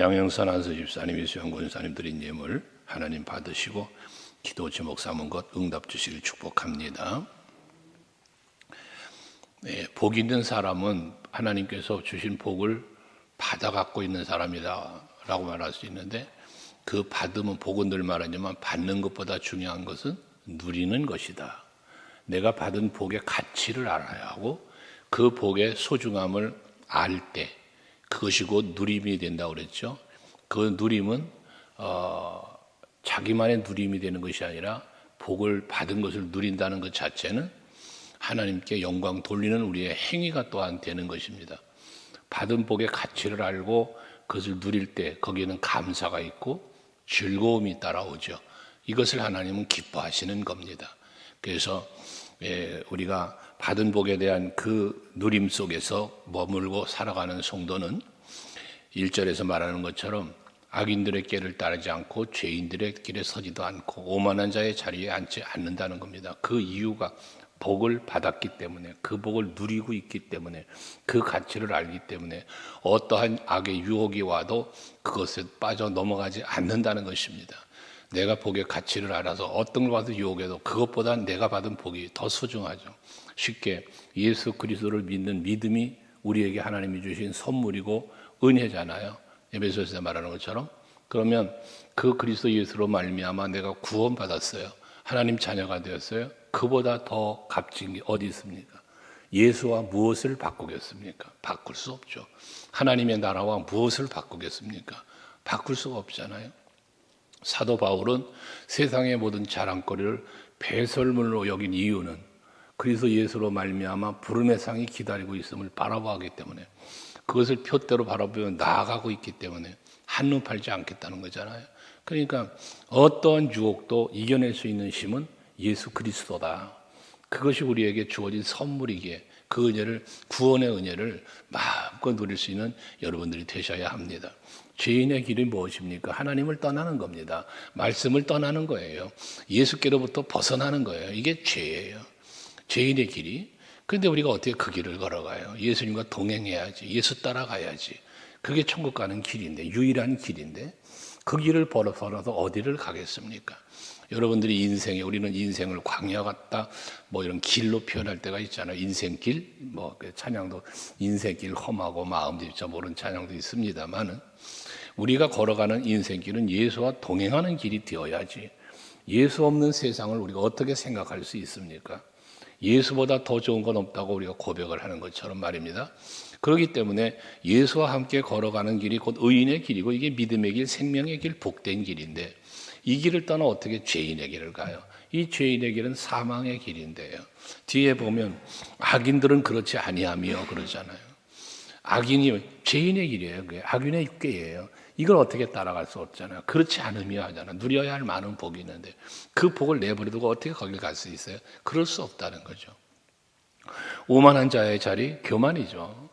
양영선 집사님이 수영 권사님 드린 예물 하나님 받으시고 기도 제목 삼은 것 응답 주시길 축복합니다. 복 있는 사람은 하나님께서 주신 복을 받아 갖고 있는 사람이다 라고 말할 수 있는데, 그 받으면 복은 늘 말하지만 받는 것보다 중요한 것은 누리는 것이다. 내가 받은 복의 가치를 알아야 하고 그 복의 소중함을 알 때 그것이 곧 누림이 된다고 그랬죠. 그 누림은 자기만의 누림이 되는 것이 아니라 복을 받은 것을 누린다는 것 자체는 하나님께 영광 돌리는 우리의 행위가 또한 되는 것입니다. 받은 복의 가치를 알고 그것을 누릴 때 거기에는 감사가 있고 즐거움이 따라오죠. 이것을 하나님은 기뻐하시는 겁니다. 그래서 우리가 받은 복에 대한 그 누림 속에서 머물고 살아가는 성도는 1절에서 말하는 것처럼 악인들의 길을 따르지 않고 죄인들의 길에 서지도 않고 오만한 자의 자리에 앉지 않는다는 겁니다. 그 이유가 복을 받았기 때문에, 그 복을 누리고 있기 때문에, 그 가치를 알기 때문에 어떠한 악의 유혹이 와도 그것에 빠져 넘어가지 않는다는 것입니다. 내가 복의 가치를 알아서 어떤 걸 봐도 유혹해도 그것보다 내가 받은 복이 더 소중하죠. 쉽게 예수 그리스도를 믿는 믿음이 우리에게 하나님이 주신 선물이고 은혜잖아요. 에베소서에서 말하는 것처럼. 그러면 그 그리스도 예수로 말미암아 내가 구원받았어요. 하나님 자녀가 되었어요. 그보다 더 값진 게 어디 있습니까? 예수와 무엇을 바꾸겠습니까? 바꿀 수 없죠. 하나님의 나라와 무엇을 바꾸겠습니까? 바꿀 수가 없잖아요. 사도 바울은 세상의 모든 자랑거리를 배설물로 여긴 이유는 그리스도 예수로 말미암아 부름의 상이 기다리고 있음을 바라보기 때문에, 그것을 표대로 바라보며 나아가고 있기 때문에 한눈 팔지 않겠다는 거잖아요. 그러니까 어떠한 유혹도 이겨낼 수 있는 힘은 예수 그리스도다. 그것이 우리에게 주어진 선물이기에 그 은혜를, 구원의 은혜를 마음껏 누릴 수 있는 여러분들이 되셔야 합니다. 죄인의 길이 무엇입니까? 하나님을 떠나는 겁니다. 말씀을 떠나는 거예요. 예수께로부터 벗어나는 거예요. 이게 죄예요. 죄인의 길이. 그런데 우리가 어떻게 그 길을 걸어가요? 예수님과 동행해야지. 예수 따라가야지. 그게 천국 가는 길인데, 유일한 길인데 그 길을 걸어서 어디를 가겠습니까? 여러분들이 인생에, 우리는 인생을 광야 같다 뭐 이런 길로 표현할 때가 있잖아요. 인생길, 뭐 찬양도 인생길 험하고 마음 짚자 모르는 찬양도 있습니다만은, 우리가 걸어가는 인생길은 예수와 동행하는 길이 되어야지. 예수 없는 세상을 우리가 어떻게 생각할 수 있습니까? 예수보다 더 좋은 건 없다고 우리가 고백을 하는 것처럼 말입니다. 그렇기 때문에 예수와 함께 걸어가는 길이 곧 의인의 길이고, 이게 믿음의 길, 생명의 길, 복된 길인데, 이 길을 떠나 어떻게 죄인의 길을 가요? 이 죄인의 길은 사망의 길인데요. 뒤에 보면 악인들은 그렇지 아니하며 그러잖아요. 악인이 죄인의 길이에요. 그게 악인의 꾀예요. 이걸 어떻게 따라갈 수 없잖아요. 그렇지 않으며 하잖아요. 누려야 할 많은 복이 있는데 그 복을 내버려두고 어떻게 거길 갈 수 있어요? 그럴 수 없다는 거죠. 오만한 자의 자리, 교만이죠.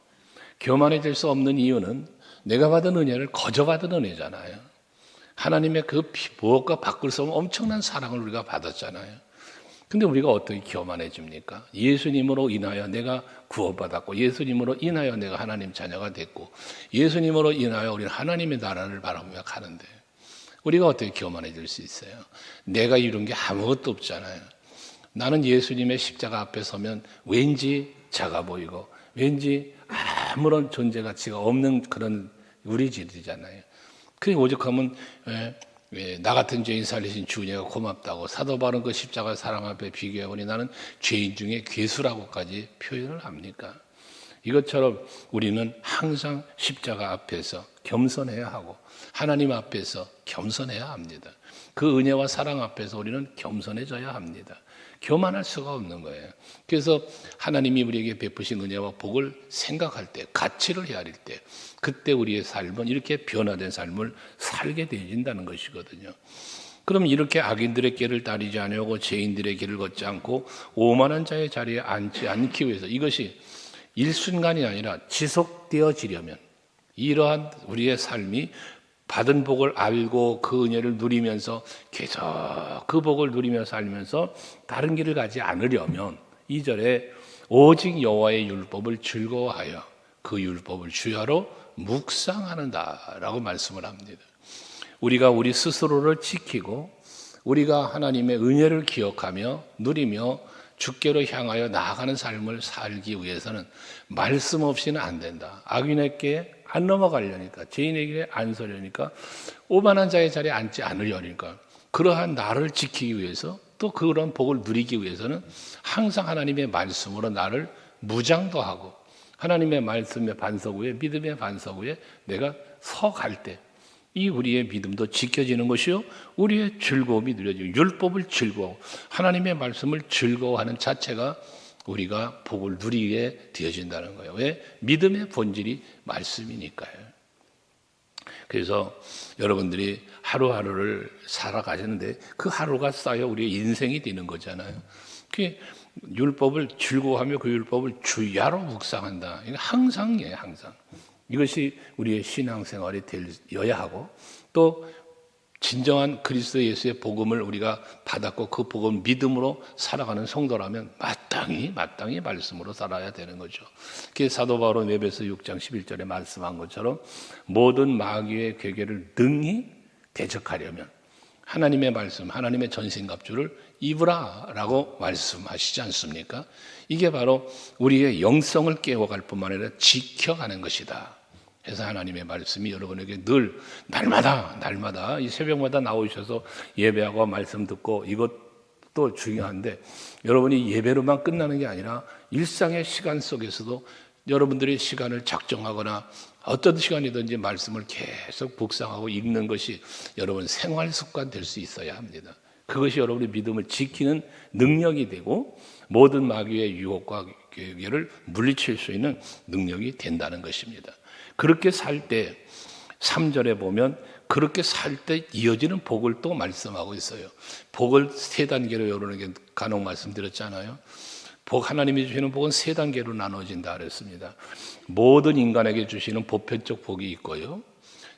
교만해질 수 없는 이유는 내가 받은 은혜를 거저 받은 은혜잖아요. 하나님의 그 무엇과 바꿀 수 없는 엄청난 사랑을 우리가 받았잖아요. 근데 우리가 어떻게 교만해집니까? 예수님으로 인하여 내가 구원받았고, 예수님으로 인하여 내가 하나님 자녀가 됐고, 예수님으로 인하여 우리는 하나님의 나라를 바라보며 가는데 우리가 어떻게 교만해질 수 있어요? 내가 이룬 게 아무것도 없잖아요. 나는 예수님의 십자가 앞에 서면 왠지 작아 보이고 왠지 아무런 존재 가치가 없는 그런 우리들이잖아요. 그게 오죽하면 나 같은 죄인 살리신 주님가 고맙다고 사도 바울은 그 십자가 사랑 앞에 비교해보니 나는 죄인 중에 괴수라고까지 표현을 합니까? 이것처럼 우리는 항상 십자가 앞에서 겸손해야 하고 하나님 앞에서 겸손해야 합니다. 그 은혜와 사랑 앞에서 우리는 겸손해져야 합니다. 교만할 수가 없는 거예요. 그래서 하나님이 우리에게 베푸신 은혜와 복을 생각할 때, 가치를 헤아릴 때, 그때 우리의 삶은 이렇게 변화된 삶을 살게 되어진다는 것이거든요. 그럼 이렇게 악인들의 길을 따르지 않으려고 죄인들의 길을 걷지 않고 오만한 자의 자리에 앉지 않기 위해서, 이것이 일순간이 아니라 지속되어지려면 이러한 우리의 삶이 받은 복을 알고 그 은혜를 누리면서 계속 그 복을 누리며 살면서 다른 길을 가지 않으려면 2절에 오직 여호와의 율법을 즐거워하여 그 율법을 주야로 묵상하는다라고 말씀을 합니다. 우리가 우리 스스로를 지키고 우리가 하나님의 은혜를 기억하며 누리며 주께로 향하여 나아가는 삶을 살기 위해서는 말씀 없이는 안 된다. 악인에게 안 넘어가려니까, 죄인에게 안 서려니까, 오만한 자의 자리에 앉지 않으려니까, 그러한 나를 지키기 위해서 또 그런 복을 누리기 위해서는 항상 하나님의 말씀으로 나를 무장도 하고 하나님의 말씀의 반석 위에, 믿음의 반석 위에 내가 서갈 때 이 우리의 믿음도 지켜지는 것이요, 우리의 즐거움이 누려지고 율법을 즐거워 하나님의 말씀을 즐거워하는 자체가 우리가 복을 누리게 되어진다는 거예요. 왜? 믿음의 본질이 말씀이니까요. 그래서 여러분들이 하루하루를 살아가시는데 그 하루가 쌓여 우리의 인생이 되는 거잖아요. 그 율법을 즐거워하며 그 율법을 주야로 묵상한다. 이거 항상이에요, 항상. 이것이 우리의 신앙생활이 되어야 하고, 또 진정한 그리스도 예수의 복음을 우리가 받았고 그 복음 믿음으로 살아가는 성도라면 마땅히 말씀으로 살아야 되는 거죠. 그게 사도 바울은 에베소 6장 11절에 말씀한 것처럼 모든 마귀의 괴계를 능히 대적하려면 하나님의 말씀, 하나님의 전신갑주를 입으라라고 말씀하시지 않습니까? 이게 바로 우리의 영성을 깨워갈 뿐만 아니라 지켜가는 것이다. 그래서 하나님의 말씀이 여러분에게 늘 날마다 이 새벽마다 나오셔서 예배하고 말씀 듣고, 이것도 중요한데 여러분이 예배로만 끝나는 게 아니라 일상의 시간 속에서도 여러분들의 시간을 작정하거나 어떤 시간이든지 말씀을 계속 묵상하고 읽는 것이 여러분 생활 습관 될 수 있어야 합니다. 그것이 여러분의 믿음을 지키는 능력이 되고 모든 마귀의 유혹과 괴계를 물리칠 수 있는 능력이 된다는 것입니다. 그렇게 살 때 3절에 보면 그렇게 살 때 이어지는 복을 또 말씀하고 있어요. 복을 세 단계로 여러분에게 간혹 말씀드렸잖아요. 복, 하나님이 주시는 복은 세 단계로 나눠진다 그랬습니다. 모든 인간에게 주시는 보편적 복이 있고요,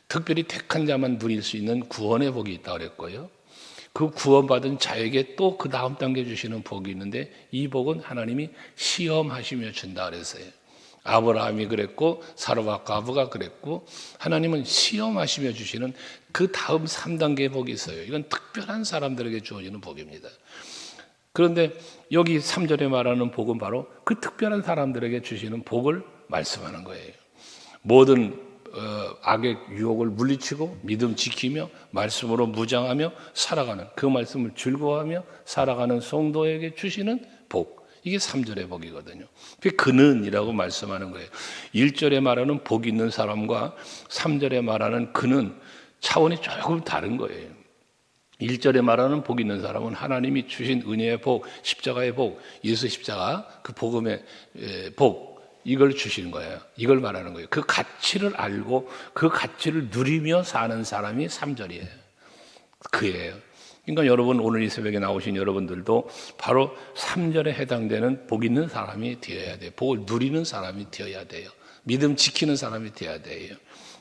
특별히 택한 자만 누릴 수 있는 구원의 복이 있다고 그랬고요, 그 구원받은 자에게 또 그 다음 단계 주시는 복이 있는데 이 복은 하나님이 시험하시며 준다 그랬어요. 아브라함이 그랬고 사르와 가브가 그랬고, 하나님은 시험하시며 주시는 그 다음 3단계의 복이 있어요. 이건 특별한 사람들에게 주어지는 복입니다. 그런데 여기 3절에 말하는 복은 바로 그 특별한 사람들에게 주시는 복을 말씀하는 거예요. 모든 악의 유혹을 물리치고 믿음 지키며 말씀으로 무장하며 살아가는, 그 말씀을 즐거워하며 살아가는 성도에게 주시는 복, 이게 3절의 복이거든요. 그게 그는이라고 말씀하는 거예요. 1절에 말하는 복 있는 사람과 3절에 말하는 그는 차원이 조금 다른 거예요. 1절에 말하는 복 있는 사람은 하나님이 주신 은혜의 복, 십자가의 복, 예수 십자가 그 복음의 복, 이걸 주시는 거예요. 이걸 말하는 거예요. 그 가치를 알고 그 가치를 누리며 사는 사람이 3절이에요. 그예요. 그러니까 여러분, 오늘 이 새벽에 나오신 여러분들도 바로 3절에 해당되는 복 있는 사람이 되어야 돼요. 복을 누리는 사람이 되어야 돼요. 믿음 지키는 사람이 되어야 돼요.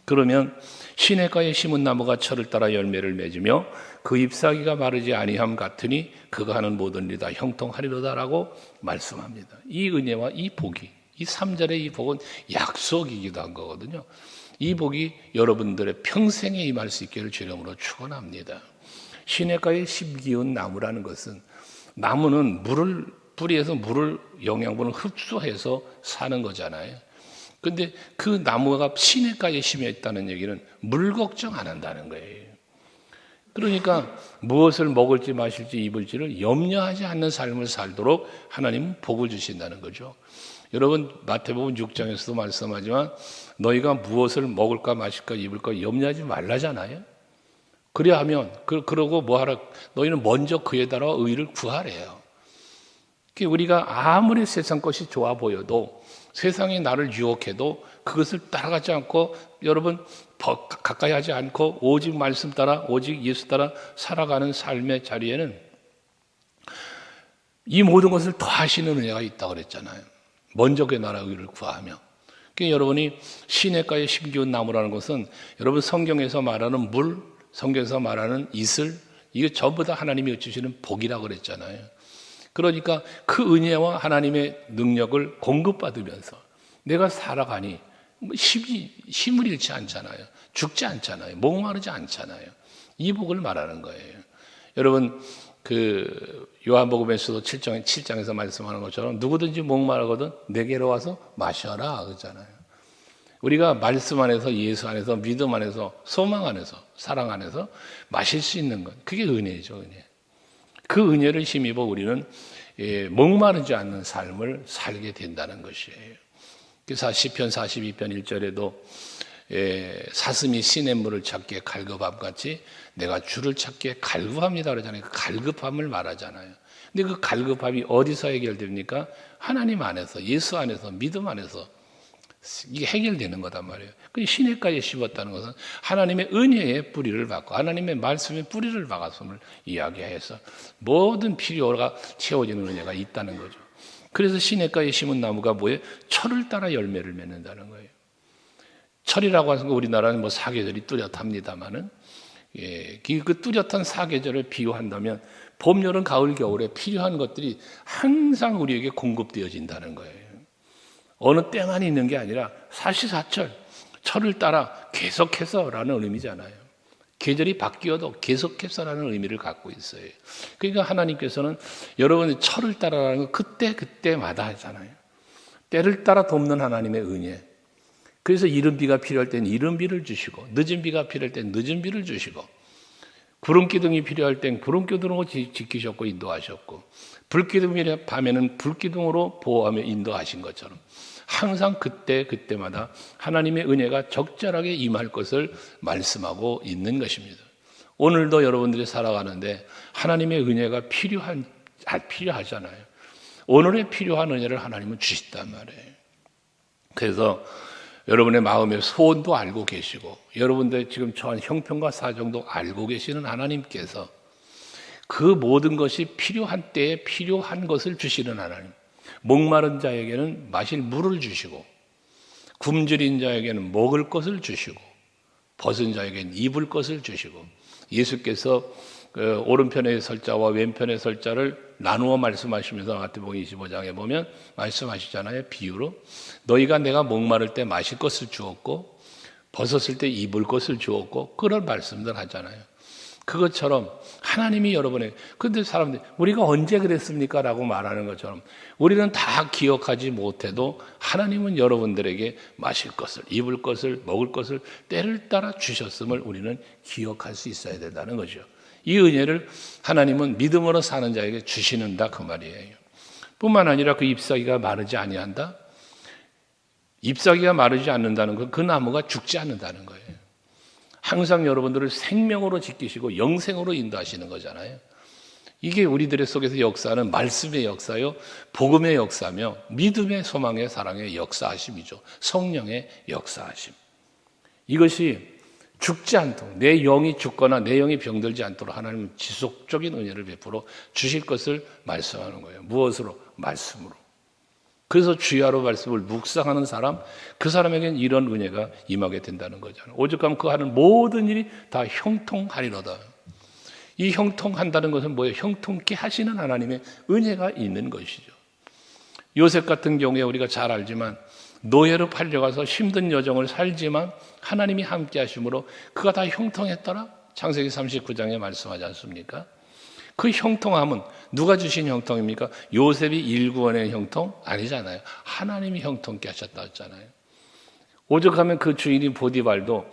그러면 시냇가에 심은 나무가 철을 따라 열매를 맺으며 그 잎사귀가 마르지 아니함 같으니 그가 하는 모든 일이 다 형통하리로다라고 말씀합니다. 이 은혜와 이 복이, 이 3절의 이 복은 약속이기도 한 거거든요. 이 복이 여러분들의 평생에 임할 수 있기를 주님으로 축원합니다. 시냇가에 심기운 나무라는 것은, 나무는 뿌리에서 물을, 영양분을 흡수해서 사는 거잖아요. 근데 그 나무가 시냇가에 심어 있다는 얘기는 물 걱정 안 한다는 거예요. 그러니까 무엇을 먹을지 마실지 입을지를 염려하지 않는 삶을 살도록 하나님은 복을 주신다는 거죠. 여러분, 마태복음 6장에서도 말씀하지만 너희가 무엇을 먹을까 마실까 입을까 염려하지 말라잖아요. 그래야 하면 그러고 뭐하라, 너희는 먼저 그에 따라 의를 구하래요. 우리가 아무리 세상 것이 좋아 보여도, 세상이 나를 유혹해도 그것을 따라가지 않고, 여러분 가까이 하지 않고 오직 말씀 따라, 오직 예수 따라 살아가는 삶의 자리에는 이 모든 것을 더하시는 은혜가 있다고 그랬잖아요. 먼저 그 나라 의를 구하며. 그러니까 여러분이 시냇가에 심기운 나무라는 것은, 여러분 성경에서 말하는 물, 성경에서 말하는 이슬, 이게 전부 다 하나님이 주시는 복이라고 그랬잖아요. 그러니까 그 은혜와 하나님의 능력을 공급받으면서 내가 살아가니 힘을 잃지 않잖아요. 죽지 않잖아요. 목마르지 않잖아요. 이 복을 말하는 거예요. 여러분, 요한복음에서도 7장에서 말씀하는 것처럼 누구든지 목마르거든 내게로 와서 마셔라 그러잖아요. 우리가 말씀 안에서, 예수 안에서, 믿음 안에서, 소망 안에서, 사랑 안에서 마실 수 있는 것, 그게 은혜죠. 은혜. 그 은혜를 힘입어 우리는 목마르지 않는 삶을 살게 된다는 것이에요. 그래서 시편 42편 1절에도 사슴이 시냇물을 찾기에 갈급함같이 내가 주를 찾기에 갈급합니다 그러잖아요. 그 갈급함을 말하잖아요. 근데 그 갈급함이 어디서 해결됩니까? 하나님 안에서, 예수 안에서, 믿음 안에서 이게 해결되는 거단 말이에요. 그 시냇가에 심었다는 것은 하나님의 은혜의 뿌리를 받고 하나님의 말씀의 뿌리를 박았음을 이야기해서 모든 필요가 채워지는 은혜가 있다는 거죠. 그래서 시냇가에 심은 나무가 뭐예요? 철을 따라 열매를 맺는다는 거예요. 철이라고 하는 거 우리나라는 뭐 사계절이 뚜렷합니다만은 그 뚜렷한 사계절을 비유한다면 봄, 여름, 가을, 겨울에 필요한 것들이 항상 우리에게 공급되어진다는 거예요. 어느 때만 있는 게 아니라 사시사철, 철을 따라 계속해서라는 의미잖아요. 계절이 바뀌어도 계속해서라는 의미를 갖고 있어요. 그러니까 하나님께서는 여러분이 철을 따라라는 건 그때마다 하잖아요. 때를 따라 돕는 하나님의 은혜. 그래서 이른 비가 필요할 때는 이른 비를 주시고 늦은 비가 필요할 때는 늦은 비를 주시고 구름기둥이 필요할 땐 구름기둥으로 지키셨고 인도하셨고 불기둥이 밤에는 불기둥으로 보호하며 인도하신 것처럼 항상 그때마다 하나님의 은혜가 적절하게 임할 것을 말씀하고 있는 것입니다. 오늘도 여러분들이 살아가는데 하나님의 은혜가 필요하잖아요. 오늘의 필요한 은혜를 하나님은 주신단 말이에요. 그래서 여러분의 마음의 소원도 알고 계시고 여러분들 지금 처한 형편과 사정도 알고 계시는 하나님께서 그 모든 것이 필요한 때에 필요한 것을 주시는 하나님. 목마른 자에게는 마실 물을 주시고 굶주린 자에게는 먹을 것을 주시고 벗은 자에게는 입을 것을 주시고 예수께서 오른편의 설 자와 왼편의 설 자를 나누어 말씀하시면서 마태복음 25장에 보면 말씀하시잖아요. 비유로 너희가 내가 목마를 때 마실 것을 주었고 벗었을 때 입을 것을 주었고 그런 말씀들 하잖아요. 그것처럼 하나님이 여러분의 근데 사람들이 우리가 언제 그랬습니까? 라고 말하는 것처럼 우리는 다 기억하지 못해도 하나님은 여러분들에게 마실 것을 입을 것을 먹을 것을 때를 따라 주셨음을 우리는 기억할 수 있어야 된다는 거죠. 이 은혜를 하나님은 믿음으로 사는 자에게 주시는다 그 말이에요. 뿐만 아니라 그 잎사귀가 마르지 아니한다. 잎사귀가 마르지 않는다는 건 그 나무가 죽지 않는다는 거예요. 항상 여러분들을 생명으로 지키시고 영생으로 인도하시는 거잖아요. 이게 우리들의 속에서 역사하는 말씀의 역사요, 복음의 역사며 믿음의 소망의 사랑의 역사하심이죠. 성령의 역사하심. 이것이 죽지 않도록 내 영이 죽거나 내 영이 병들지 않도록 하나님은 지속적인 은혜를 베풀어 주실 것을 말씀하는 거예요. 무엇으로? 말씀으로. 그래서 주야로 말씀을 묵상하는 사람, 그 사람에게는 이런 은혜가 임하게 된다는 거잖아요. 오죽하면 그 하는 모든 일이 다 형통하리로다. 이 형통한다는 것은 뭐예요? 형통케 하시는 하나님의 은혜가 있는 것이죠. 요셉 같은 경우에 우리가 잘 알지만 노예로 팔려가서 힘든 여정을 살지만 하나님이 함께 하심으로 그가 다 형통했더라. 창세기 39장에 말씀하지 않습니까? 그 형통함은 누가 주신 형통입니까? 요셉이 일구원의 형통? 아니잖아요. 하나님이 형통케 하셨다 했잖아요. 오죽하면 그 주인인 보디발도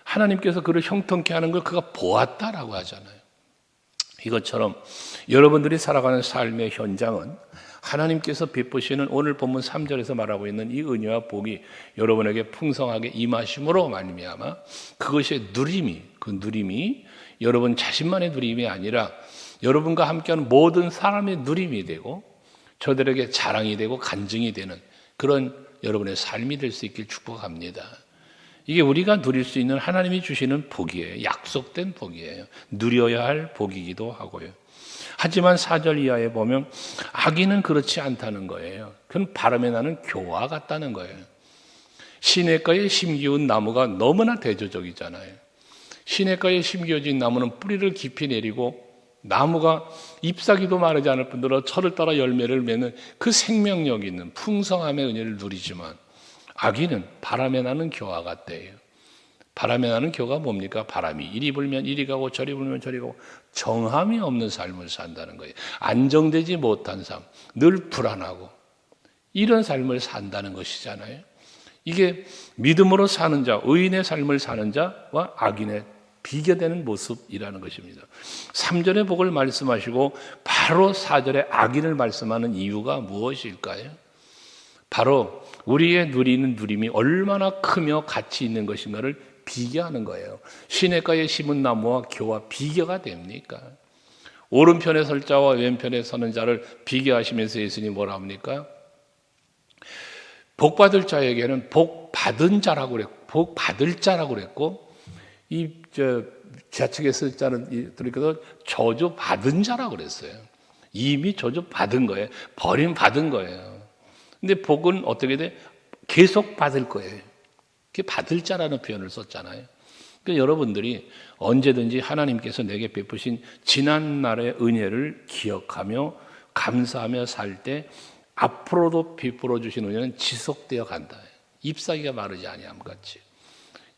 하나님께서 그를 형통케 하는 걸 그가 보았다라고 하잖아요. 이것처럼 여러분들이 살아가는 삶의 현장은 하나님께서 베푸시는 오늘 본문 3절에서 말하고 있는 이 은혜와 복이 여러분에게 풍성하게 임하심으로 말미암아 그것의 누림이, 그 누림이 여러분 자신만의 누림이 아니라 여러분과 함께하는 모든 사람의 누림이 되고 저들에게 자랑이 되고 간증이 되는 그런 여러분의 삶이 될 수 있길 축복합니다. 이게 우리가 누릴 수 있는 하나님이 주시는 복이에요. 약속된 복이에요. 누려야 할 복이기도 하고요. 하지만 4절 이하에 보면 악인은 그렇지 않다는 거예요. 그건 바람에 나는 교와 같다는 거예요. 시냇가에 심기운 나무가 너무나 대조적이잖아요. 시냇가에 심겨진 나무는 뿌리를 깊이 내리고 나무가 잎사귀도 마르지 않을 뿐더러 철을 따라 열매를 맺는 그 생명력 있는 풍성함의 은혜를 누리지만 악인은 바람에 나는 겨와 같대요. 바람에 나는 겨가 뭡니까? 바람이 이리 불면 이리 가고 저리 불면 저리 가고 정함이 없는 삶을 산다는 거예요. 안정되지 못한 삶, 늘 불안하고 이런 삶을 산다는 것이잖아요. 이게 믿음으로 사는 자, 의인의 삶을 사는 자와 악인의 비교되는 모습이라는 것입니다. 3절의 복을 말씀하시고 바로 4절의 악인을 말씀하는 이유가 무엇일까요? 바로 우리의 누리는 누림이 얼마나 크며 가치 있는 것인가를 비교하는 거예요. 시냇가에 심은 나무와 겨와 비교가 됩니까? 오른편에 설 자와 왼편에 서는 자를 비교하시면서 예수님이 뭐라 합니까? 복 받을 자에게는 복 받은 자라고 그랬고, 복 받을 자라고 그랬고, 좌측에 쓸 자는 그러니까 저주 받은 자라고 그랬어요. 이미 저주 받은 거예요. 버림 받은 거예요. 근데 복은 어떻게 돼? 계속 받을 거예요. 그게 받을 자라는 표현을 썼잖아요. 그러니까 여러분들이 언제든지 하나님께서 내게 베푸신 지난날의 은혜를 기억하며 감사하며 살 때 앞으로도 베풀어 주신 은혜는 지속되어 간다. 잎사귀가 마르지 아니함 같이.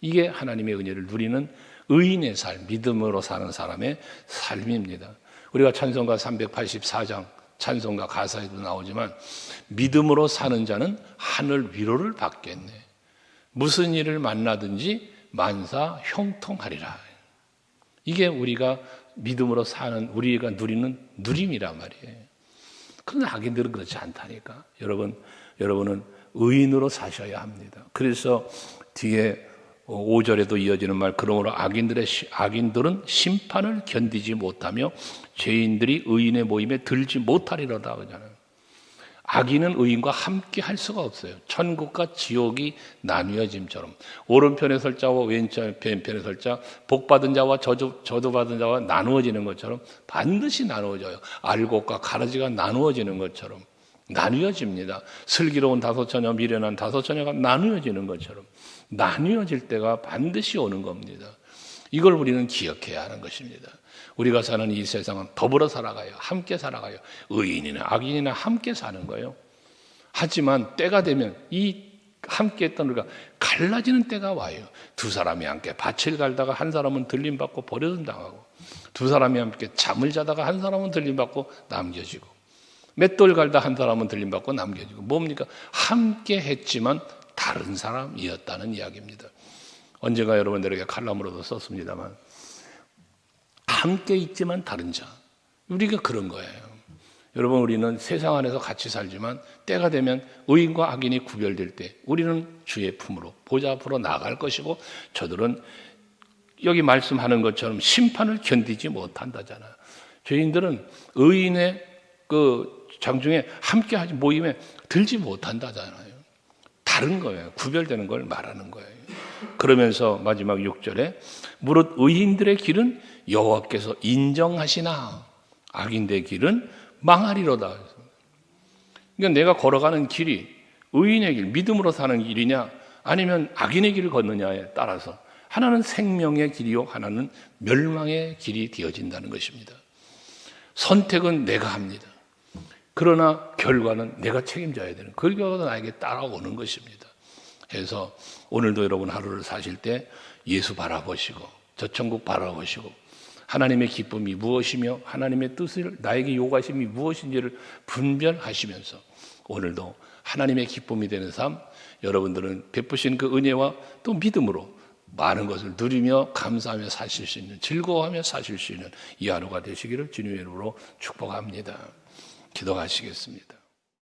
이게 하나님의 은혜를 누리는 의인의 삶, 믿음으로 사는 사람의 삶입니다. 우리가 찬송가 384장 찬송가 가사에도 나오지만 믿음으로 사는 자는 하늘 위로를 받겠네. 무슨 일을 만나든지 만사 형통하리라. 이게 우리가 믿음으로 사는 우리가 누리는 누림이란 말이에요. 그런데 악인들은 그렇지 않다니까. 여러분은 의인으로 사셔야 합니다. 그래서 뒤에 5절에도 이어지는 말, 그러므로 악인들은 심판을 견디지 못하며 죄인들이 의인의 모임에 들지 못하리로다 그러잖아요. 악인은 의인과 함께 할 수가 없어요. 천국과 지옥이 나뉘어짐처럼 오른편에 설 자와 왼편에 설 자, 복받은 자와 저주받은 자와 나누어지는 것처럼 반드시 나누어져요. 알곡과 가라지가 나누어지는 것처럼 나뉘어집니다. 슬기로운 다소처녀, 미련한 다소처녀가 나누어지는 것처럼 나뉘어질 때가 반드시 오는 겁니다. 이걸 우리는 기억해야 하는 것입니다. 우리가 사는 이 세상은 더불어 살아가요. 함께 살아가요. 의인이나 악인이나 함께 사는 거예요. 하지만 때가 되면 이 함께 했던 우리가 갈라지는 때가 와요. 두 사람이 함께 밭을 갈다가 한 사람은 들림받고 버려진 당하고, 두 사람이 함께 잠을 자다가 한 사람은 들림받고 남겨지고, 맷돌 갈다 한 사람은 들림받고 남겨지고, 뭡니까? 함께 했지만 다른 사람이었다는 이야기입니다. 언젠가 여러분들에게 칼럼으로도 썼습니다만, 함께 있지만 다른 자. 우리가 그런 거예요. 여러분, 우리는 세상 안에서 같이 살지만 때가 되면 의인과 악인이 구별될 때 우리는 주의 품으로 보좌 앞으로 나갈 것이고, 저들은 여기 말씀하는 것처럼 심판을 견디지 못한다잖아요. 죄인들은 의인의 그 장중에 함께하지 모임에 들지 못한다잖아요. 다른 거예요. 구별되는 걸 말하는 거예요. 그러면서 마지막 6절에 무릇 의인들의 길은 여호와께서 인정하시나 악인들의 길은 망하리로다. 그러니까 내가 걸어가는 길이 의인의 길, 믿음으로 사는 길이냐 아니면 악인의 길을 걷느냐에 따라서 하나는 생명의 길이요 하나는 멸망의 길이 되어진다는 것입니다. 선택은 내가 합니다. 그러나 결과는 내가 책임져야 되는, 그 결과가 나에게 따라오는 것입니다. 그래서 오늘도 여러분 하루를 사실 때 예수 바라보시고 저 천국 바라보시고 하나님의 기쁨이 무엇이며 하나님의 뜻을 나에게 요구하심이 무엇인지를 분별하시면서 오늘도 하나님의 기쁨이 되는 삶, 여러분들은 베푸신 그 은혜와 또 믿음으로 많은 것을 누리며 감사하며 사실 수 있는, 즐거워하며 사실 수 있는 이 하루가 되시기를 주님의 이름으로 축복합니다. 기도하시겠습니다.